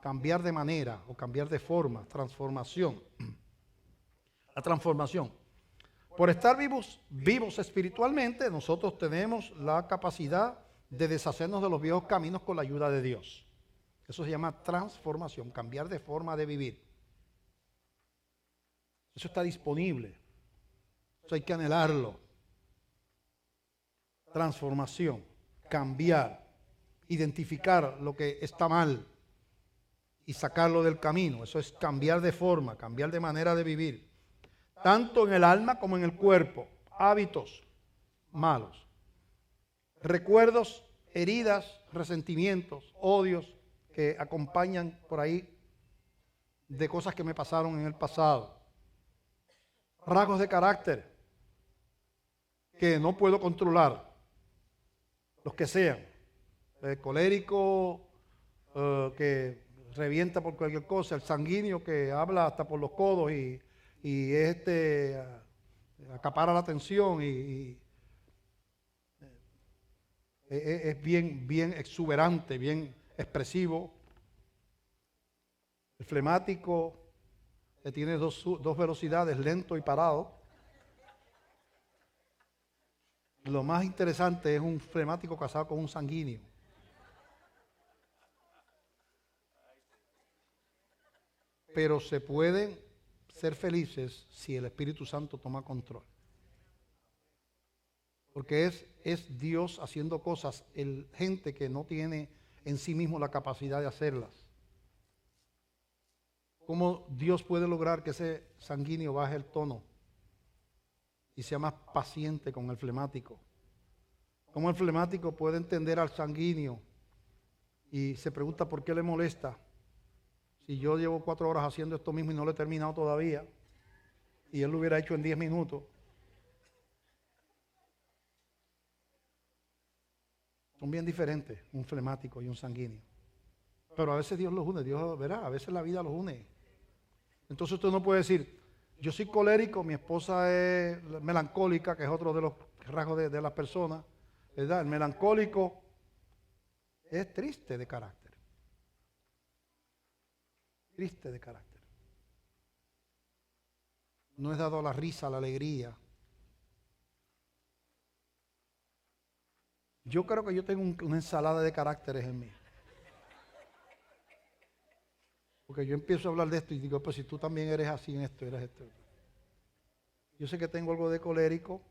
cambiar de manera o cambiar de forma, transformación. La transformación. Por estar vivos espiritualmente, nosotros tenemos la capacidad de deshacernos de los viejos caminos con la ayuda de Dios. Eso se llama transformación, cambiar de forma de vivir. Eso está disponible. Eso hay que anhelarlo. Transformación, cambiar, identificar lo que está mal y sacarlo del camino. Eso es cambiar de forma, cambiar de manera de vivir. Tanto en el alma como en el cuerpo. Hábitos malos. Recuerdos, heridas, resentimientos, odios que acompañan por ahí de cosas que me pasaron en el pasado. Rasgos de carácter que no puedo controlar, los que sean. El colérico que revienta por cualquier cosa, el sanguíneo que habla hasta por los codos y acapara la atención y es bien exuberante, bien expresivo. El flemático que tiene dos velocidades, lento y parado. Lo más interesante es un flemático casado con un sanguíneo. Pero se pueden ser felices si el Espíritu Santo toma control. Porque es Dios haciendo cosas, gente que no tiene en sí mismo la capacidad de hacerlas. ¿Cómo Dios puede lograr que ese sanguíneo baje el tono y sea más paciente con el flemático? ¿Cómo el flemático puede entender al sanguíneo y se pregunta por qué le molesta? Si yo llevo 4 horas haciendo esto mismo y no lo he terminado todavía, y él lo hubiera hecho en 10 minutos. Son bien diferentes, un flemático y un sanguíneo. Pero a veces Dios los une, Dios verá, a veces la vida los une. Entonces usted no puede decir, yo soy colérico, mi esposa es melancólica, que es otro de los rasgos de las personas, ¿verdad? El melancólico es triste de carácter. Triste de carácter. No es dado a la risa, a la alegría. Yo creo que yo tengo una ensalada de caracteres en mí. Porque yo empiezo a hablar de esto y digo, pues si tú también eres así en esto, eres esto. Yo sé que tengo algo de colérico.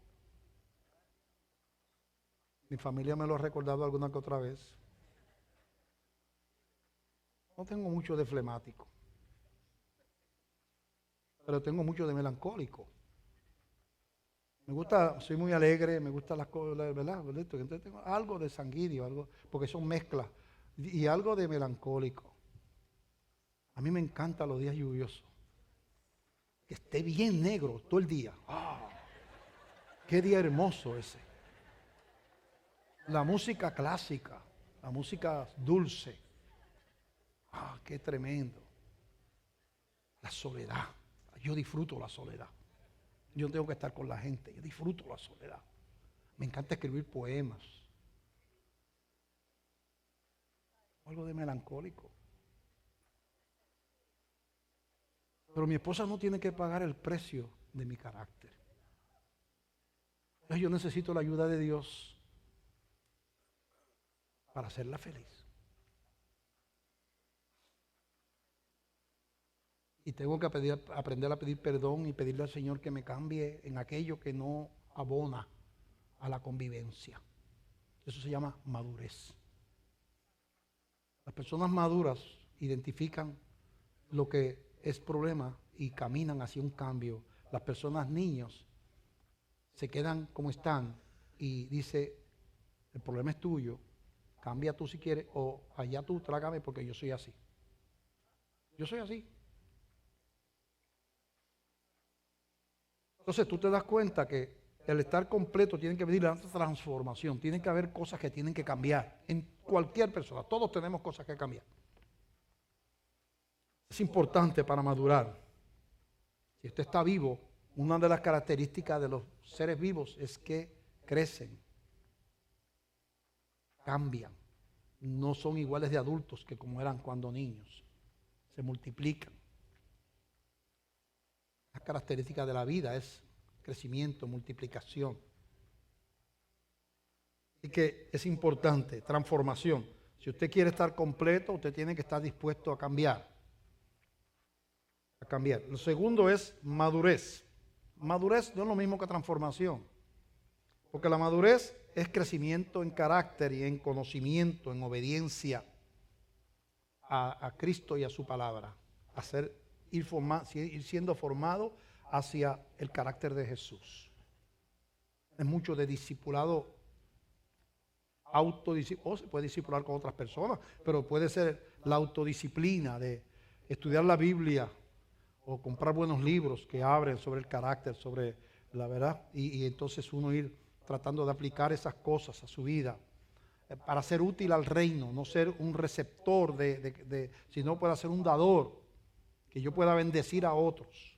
Mi familia me lo ha recordado alguna que otra vez. No tengo mucho de flemático. Pero tengo mucho de melancólico. Me gusta, soy muy alegre, me gustan las cosas, ¿verdad? Entonces tengo algo de sanguíneo, algo, porque son mezclas, y algo de melancólico. A mí me encantan los días lluviosos. Que esté bien negro todo el día. ¡Oh! ¡Qué día hermoso ese! La música clásica, la música dulce. ¡Ah, qué tremendo! La soledad. Yo disfruto la soledad. Yo no tengo que estar con la gente. Yo disfruto la soledad. Me encanta escribir poemas. Algo de melancólico. Pero mi esposa no tiene que pagar el precio de mi carácter. Entonces yo necesito la ayuda de Dios para hacerla feliz. Y tengo que aprender a pedir perdón y pedirle al Señor que me cambie en aquello que no abona a la convivencia. Eso se llama madurez. Las personas maduras identifican lo que es problema y caminan hacia un cambio. Las personas niños se quedan como están y dice, el problema es tuyo, cambia tú si quieres, o allá tú trágame porque yo soy así. Yo soy así. Entonces tú te das cuenta que el estar completo tiene que venir la transformación, tiene que haber cosas que tienen que cambiar en cualquier persona, todos tenemos cosas que cambiar. Es importante para madurar. Si usted está vivo, una de las características de los seres vivos es que crecen, cambian. No son iguales de adultos que como eran cuando niños. Se multiplican. La característica de la vida es crecimiento, multiplicación. Así que es importante, transformación. Si usted quiere estar completo, usted tiene que estar dispuesto a cambiar. A cambiar. Lo segundo es madurez. Madurez no es lo mismo que transformación. Porque la madurez es crecimiento en carácter y en conocimiento, en obediencia a Cristo y a su palabra. Ir siendo formado hacia el carácter de Jesús. Es mucho de discipulado o se puede discipular con otras personas, pero puede ser la autodisciplina de estudiar la Biblia o comprar buenos libros que abren sobre el carácter, sobre la verdad, y entonces uno ir tratando de aplicar esas cosas a su vida para ser útil al reino, no ser un receptor sino para ser un dador, que yo pueda bendecir a otros.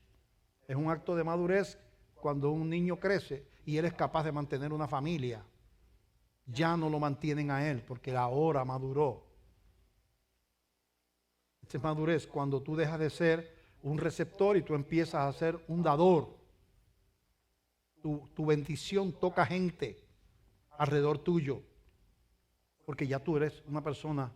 Es un acto de madurez cuando un niño crece y él es capaz de mantener una familia. Ya no lo mantienen a él porque ahora maduró. Esta es madurez cuando tú dejas de ser un receptor y tú empiezas a ser un dador. Tu bendición toca gente alrededor tuyo, porque ya tú eres una persona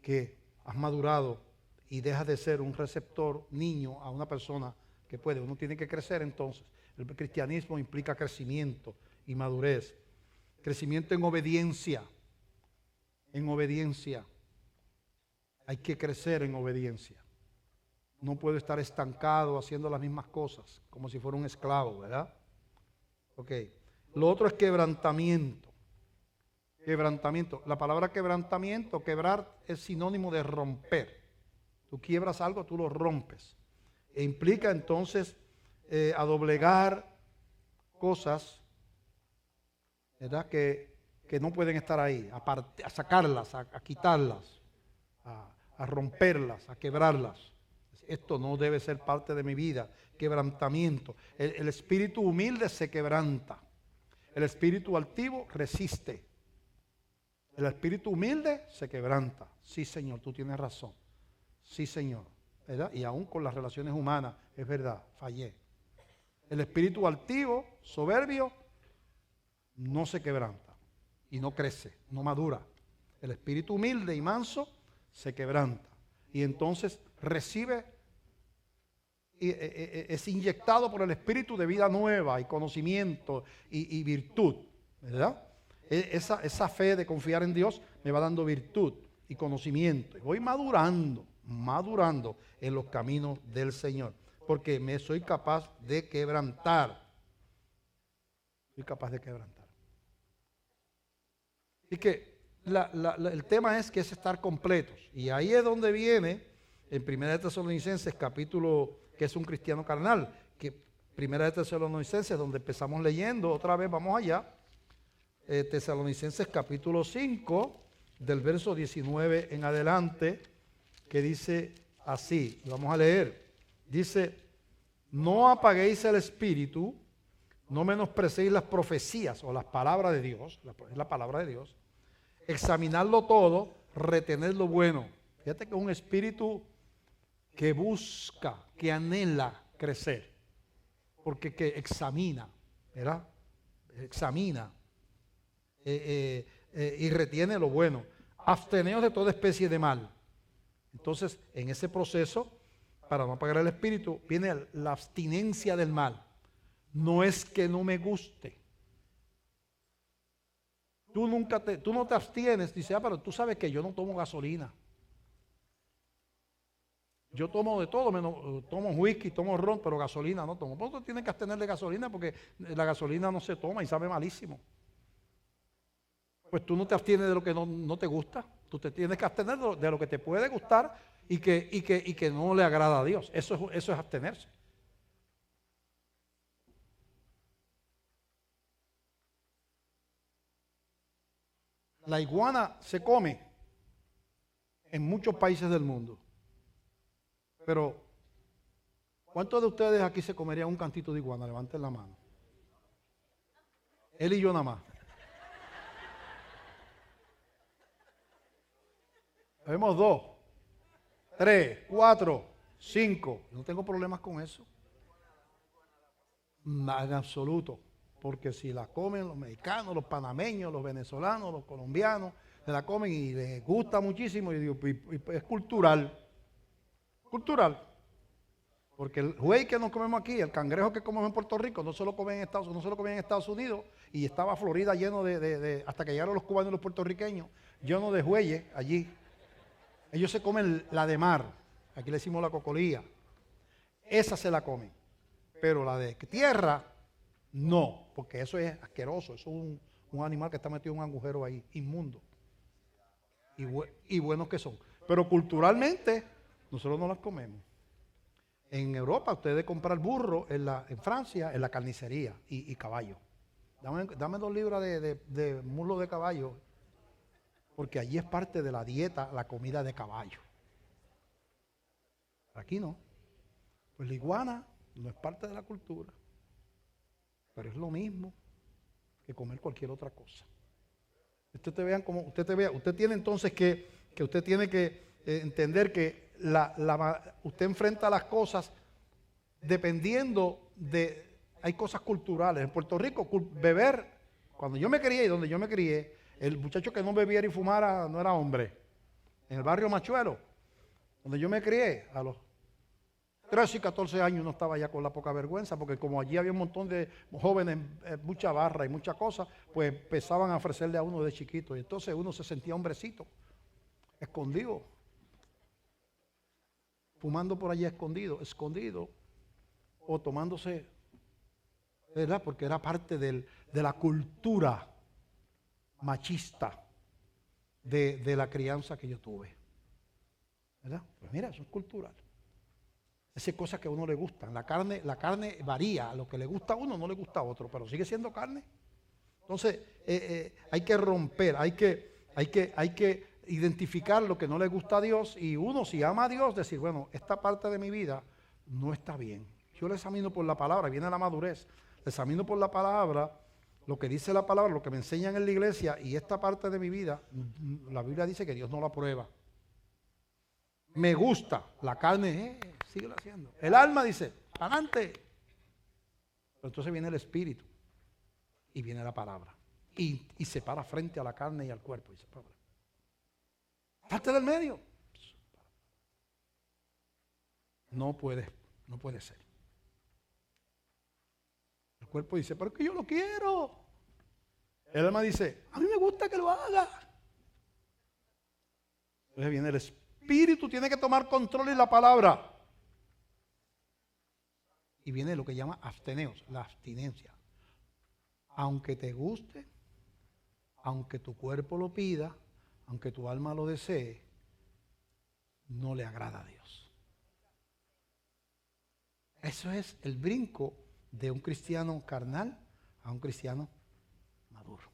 que has madurado y dejas de ser un receptor niño a una persona que puede. Uno tiene que crecer entonces. El cristianismo implica crecimiento y madurez. Crecimiento en obediencia. En obediencia. Hay que crecer en obediencia. No puedo estar estancado haciendo las mismas cosas, como si fuera un esclavo, ¿verdad? Ok. Lo otro es quebrantamiento. Quebrantamiento. La palabra quebrantamiento, quebrar, es sinónimo de romper. Tú quiebras algo, tú lo rompes. E implica entonces a doblegar cosas, ¿verdad? Que no pueden estar ahí, a sacarlas, a quitarlas, a romperlas, a quebrarlas. Esto no debe ser parte de mi vida. Quebrantamiento. El espíritu humilde se quebranta. El espíritu altivo resiste. El espíritu humilde se quebranta. Sí, Señor, tú tienes razón. Sí, Señor, ¿verdad? Y aún con las relaciones humanas, es verdad, fallé. El espíritu altivo, soberbio, no se quebranta y no crece, no madura. El espíritu humilde y manso se quebranta y entonces recibe, es inyectado por el espíritu de vida nueva y conocimiento y virtud, ¿verdad? Esa fe de confiar en Dios me va dando virtud y conocimiento. Y voy madurando en los caminos del Señor, porque me soy capaz de quebrantar. Soy capaz de quebrantar. Así que el tema es que es estar completos. Y ahí es donde viene en 1 Tesalonicenses, capítulo, que es un cristiano carnal, que 1 Tesalonicenses, donde empezamos leyendo, otra vez vamos allá, Tesalonicenses capítulo 5, del verso 19 en adelante, que dice así, vamos a leer, dice, no apaguéis el espíritu, no menosprecéis las profecías o las palabras de Dios, es la palabra de Dios, examinadlo todo, retened lo bueno. Fíjate que es un espíritu que busca, que anhela crecer, porque que examina, ¿verdad? Examina y retiene lo bueno. Absteneos de toda especie de mal. Entonces, en ese proceso, para no apagar el espíritu, viene la abstinencia del mal. No es que no me guste. Tú no te abstienes, dice, pero tú sabes que yo no tomo gasolina. Yo tomo de todo, tomo whisky, tomo ron, pero gasolina no tomo. Tú tienes que abstener de gasolina porque la gasolina no se toma y sabe malísimo. Pues tú no te abstienes de lo que no te gusta. Tú te tienes que abstener de lo que te puede gustar y que no le agrada a Dios. Eso es abstenerse. La iguana se come en muchos países del mundo. Pero, ¿Cuántos de ustedes aquí se comerían un cantito de iguana? Levanten la mano. Él y yo nada más. Vemos 2, 3, 4, 5. No tengo problemas con eso. En absoluto. Porque si la comen los mexicanos, los panameños, los venezolanos, los colombianos, se la comen y les gusta muchísimo. Y digo, es cultural. Cultural. Porque el güey que nos comemos aquí, el cangrejo que comemos en Puerto Rico, no se lo comen en Estados Unidos. Y estaba Florida lleno hasta que llegaron los cubanos y los puertorriqueños, lleno de güeyes allí. Ellos se comen la de mar. Aquí le decimos la cocolía. Esa se la comen. Pero la de tierra, no. Porque eso es asqueroso. Eso es un animal que está metido en un agujero ahí, inmundo. Y buenos que son. Pero culturalmente, nosotros no las comemos. En Europa, ustedes compran burro, en Francia, en la carnicería y caballo. Dame 2 libras de muslo de caballo, porque allí es parte de la dieta, la comida de caballo. Aquí no. Pues la iguana no es parte de la cultura, pero es lo mismo que comer cualquier otra cosa. Usted tiene entonces que usted tiene que entender que usted enfrenta las cosas dependiendo hay cosas culturales. En Puerto Rico, beber, cuando yo me crié y donde yo me crié, el muchacho que no bebiera y fumara no era hombre. En el barrio Machuelo, donde yo me crié, a los 13 y 14 años no estaba ya con la poca vergüenza, porque como allí había un montón de jóvenes, mucha barra y muchas cosas, pues empezaban a ofrecerle a uno de chiquito. Y entonces uno se sentía hombrecito, escondido, fumando por allí escondido, o tomándose, ¿verdad? Porque era parte de la cultura machista de la crianza que yo tuve, ¿verdad? Pues mira, eso es cultural. Esas cosas que a uno le gustan. La carne varía. Lo que le gusta a uno no le gusta a otro, pero sigue siendo carne. Entonces, hay que romper, hay que identificar lo que no le gusta a Dios, y uno, si ama a Dios, decir, bueno, esta parte de mi vida no está bien. Yo le examino por la palabra, viene la madurez. Le examino por la palabra, lo que dice la palabra, lo que me enseñan en la iglesia, y esta parte de mi vida, la Biblia dice que Dios no la aprueba. Me gusta, la carne, síguelo haciendo. El alma dice, adelante. Pero entonces viene el espíritu y viene la palabra. Y se para frente a la carne y al cuerpo. Y se para. Parte del medio. No puede ser. El cuerpo dice, pero es que yo lo quiero. El alma dice, a mí me gusta que lo haga. Entonces viene el espíritu, tiene que tomar control en la palabra. Y viene lo que llama absteneos, la abstinencia. Aunque te guste, aunque tu cuerpo lo pida, aunque tu alma lo desee, no le agrada a Dios. Eso es el brinco de un cristiano carnal a un cristiano maduro.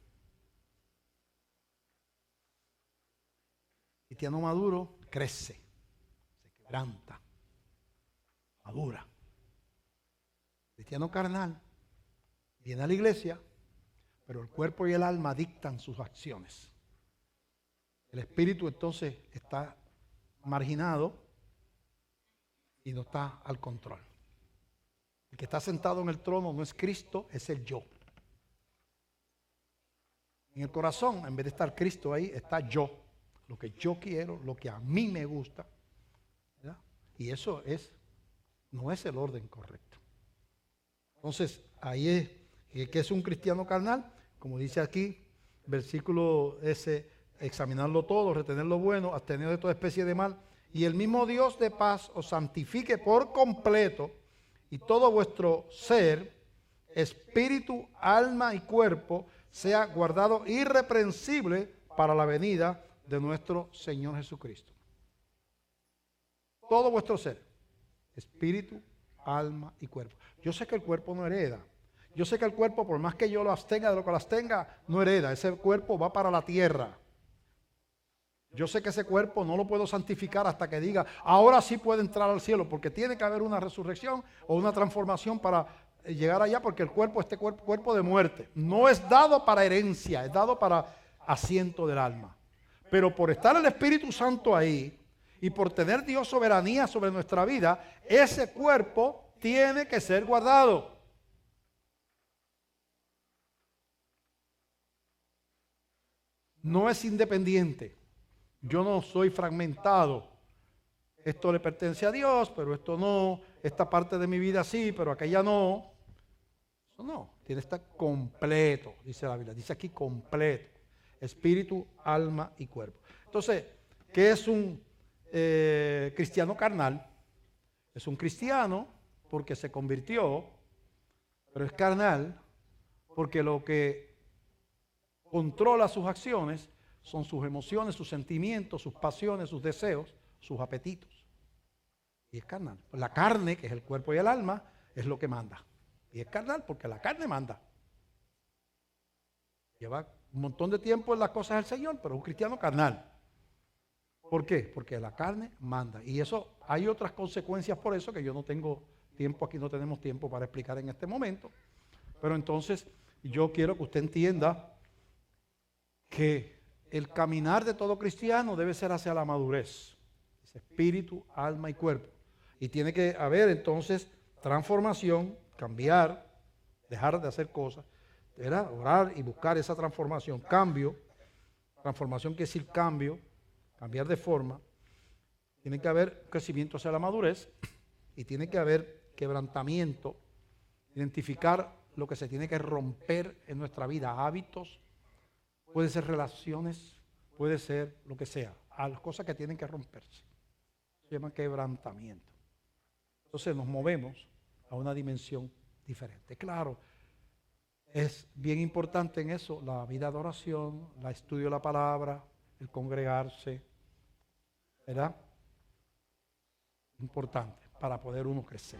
El cristiano maduro crece, se quebranta, madura. El cristiano carnal viene a la iglesia, pero el cuerpo y el alma dictan sus acciones. El espíritu entonces está marginado y no está al control. El que está sentado en el trono no es Cristo, es el yo. En el corazón, en vez de estar Cristo ahí, está yo. Lo que yo quiero, lo que a mí me gusta, ¿verdad? Y eso no es el orden correcto. Entonces, ahí es que es un cristiano carnal, como dice aquí, versículo ese, examinarlo todo, retener lo bueno, abstener de toda especie de mal, y el mismo Dios de paz os santifique por completo, y todo vuestro ser, espíritu, alma y cuerpo, sea guardado irreprensible para la venida de nuestro Señor Jesucristo. Todo vuestro ser, espíritu, alma y cuerpo. Yo sé que el cuerpo no hereda. Yo sé que el cuerpo, por más que yo lo abstenga de lo que lo abstenga, no hereda. Ese cuerpo va para la tierra. Yo sé que ese cuerpo no lo puedo santificar hasta que diga, ahora sí puede entrar al cielo, porque tiene que haber una resurrección o una transformación para llegar allá, porque el cuerpo, este cuerpo de muerte, no es dado para herencia, es dado para asiento del alma. Pero por estar el Espíritu Santo ahí y por tener Dios soberanía sobre nuestra vida, ese cuerpo tiene que ser guardado. No es independiente. Yo no soy fragmentado. Esto le pertenece a Dios, pero esto no. Esta parte de mi vida sí, pero aquella no. Eso no. Tiene que estar completo, dice la Biblia. Dice aquí completo. Espíritu, alma y cuerpo. Entonces, ¿qué es un cristiano carnal? Es un cristiano porque se convirtió, pero es carnal porque lo que controla sus acciones son sus emociones, sus sentimientos, sus pasiones, sus deseos, sus apetitos. Y es carnal. La carne, que es el cuerpo y el alma, es lo que manda. Y es carnal porque la carne manda. Lleva un montón de tiempo en las cosas del Señor, pero es un cristiano carnal. ¿Por qué? Porque la carne manda. Y eso, hay otras consecuencias por eso que yo no tengo tiempo, aquí no tenemos tiempo para explicar en este momento. Pero entonces yo quiero que usted entienda que el caminar de todo cristiano debe ser hacia la madurez. Es espíritu, alma y cuerpo. Y tiene que haber entonces transformación, cambiar, dejar de hacer cosas, ¿verdad? Orar y buscar esa transformación. Cambio, transformación quiere decir cambio, cambiar de forma. Tiene que haber crecimiento hacia la madurez y tiene que haber quebrantamiento, identificar lo que se tiene que romper en nuestra vida, hábitos, puede ser relaciones, puede ser lo que sea, a las cosas que tienen que romperse. Se llama quebrantamiento. Entonces nos movemos a una dimensión diferente. Claro, es bien importante en eso la vida de oración, el estudio de la palabra, el congregarse, ¿verdad? Importante para poder uno crecer.